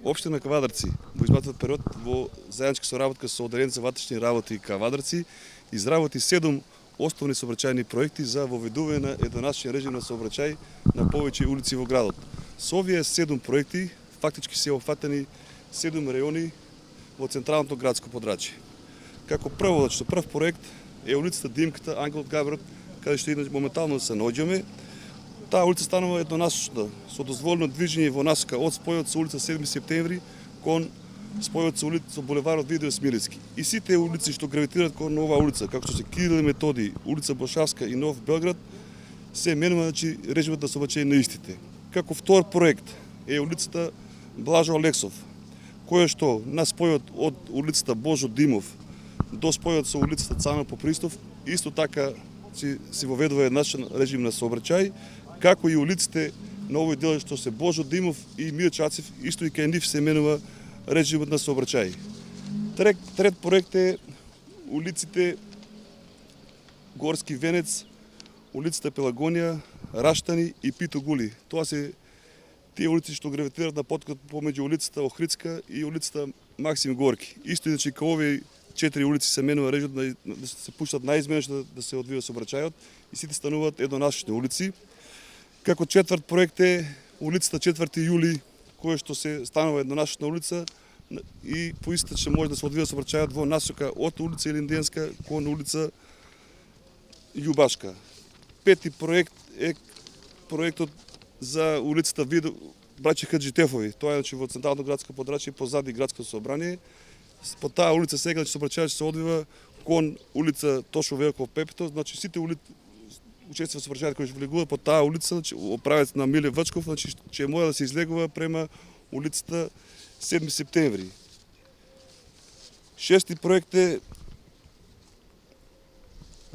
Општина Кавадарци во изминатиот период во заедничка соработка со Одделение за ватрешни работи Кавадарци изработи 7 основни сообраќајни проекти за воведување на еднонасочен режим на сообраќај на повеќе улици во градот. Со овие 7 проекти фактички се опфатени 7 рајони во централното градско подрачје. Како прв проект е улицата Димката Ангел Габрот, каде што моментално се наоѓаме. Таа улица станува еднонасочна, со дозволено движење во насока од спојот со улица 7 септември кон спојот со булеварот Видој Смилицки. И сите улици што гравитираат кон оваа улица, како што се Кирил и Методи, улица Бошавска и Нов Белград, се менува режимот на сообраќај на истите. Како втор проект е улицата Блажо Алексов, која што на спојот од улицата Божо Димов до спојот со улицата Цана Попристов, исто така се воведува еднашен режим на сообраќај, како и улиците на овој дел што се Божо Димов и Мирчо Ацев, исто и кај нив се менува режимот на сообраќај. Трет проект е улиците Горски Венец, улицата Пелагонија, Раштани и Пито Гули. Тоа се тие улици што гравитираат на поткот помеѓу улицата Охридска и улицата Максим Горки. Исто иначе кај овие 4 улици се менува режимот да се пуштат наизменно да се одвива сообраќајот и сите стануваат еднонасочни улици. Како четврт проект е улицата 4 јули, која што се станува еднонасочна улица и по истата ќе може да се одвива сообраќајот во насока од улица Илинденска кон улица Љубашка. Пети проект е проектот за улицата Браќа Хаджитефови. Тоа е во централното градско подрачје позади градското собрание. По таа улица сега сообраќајот се одвива кон улица Тошо Велков Пепето, значи сите учества во сообраќајот кои ќе влегуваат по таа улица, правец на Миле Вачков, значи ќе може да се излегува према улицата 7 септември. Шести проект е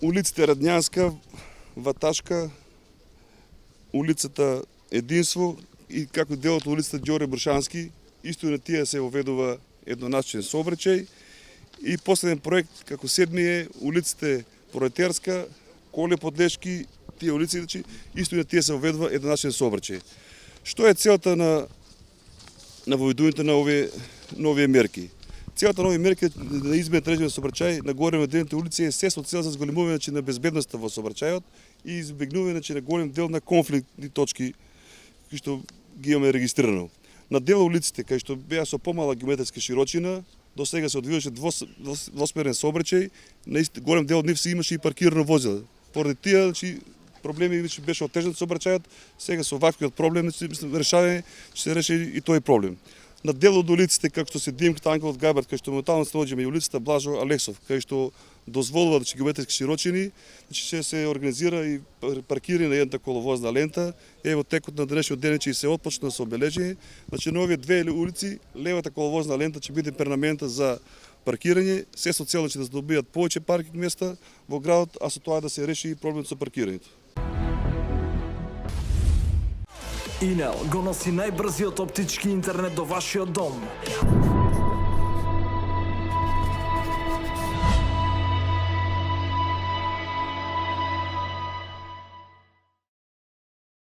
улиците Радњанска, Ваташка, улицата Единство и како дел од улицата Ѓоре Брушански, исто и на тие се воведува еднонасочен сообраќај. И последен проект, како седми е улиците Пролетарска, Коле Подлешки, тие улици, исто и на тие се воведува еднонасочен сообраќај. Што е целта на воведувањето на овие мерки? Целта на овие мерки е да изменат режим на сообраќај на горе наведените улици е се со цел за зголемување на безбедноста во сообраќајот и избегнување на голем дел на конфликтни точки кои што ги имаме регистрирано. На дел улиците кај што беа со помала геометриска широчина, до сега се одвиваше двосмерен сообраќај, на голем дел од нив се имаше и паркирано возило. Поради тие проблеми веќе беше отежнат сообраќајот, сега со ваквиот проблем решавање ќе се реши и тој проблем. На дел од улиците како што се Димката Ангел Габрот, кај што моментално се наоѓаме, и улицата Блажо Алексов, кај што дозволува геометриски широчини, ќе се организира и паркирање на едната коловозна лента. Во текот на денешниот ден ќе се отпочна со обележување. Значи на овие две улици левата коловозна лента ќе биде перманентна за паркирање, се со цел да се добијат повеќе паркинг места во градот, а со тоа да се реши и проблемот со паркирањето. Инел го носи најбрзиот оптички интернет до вашиот дом.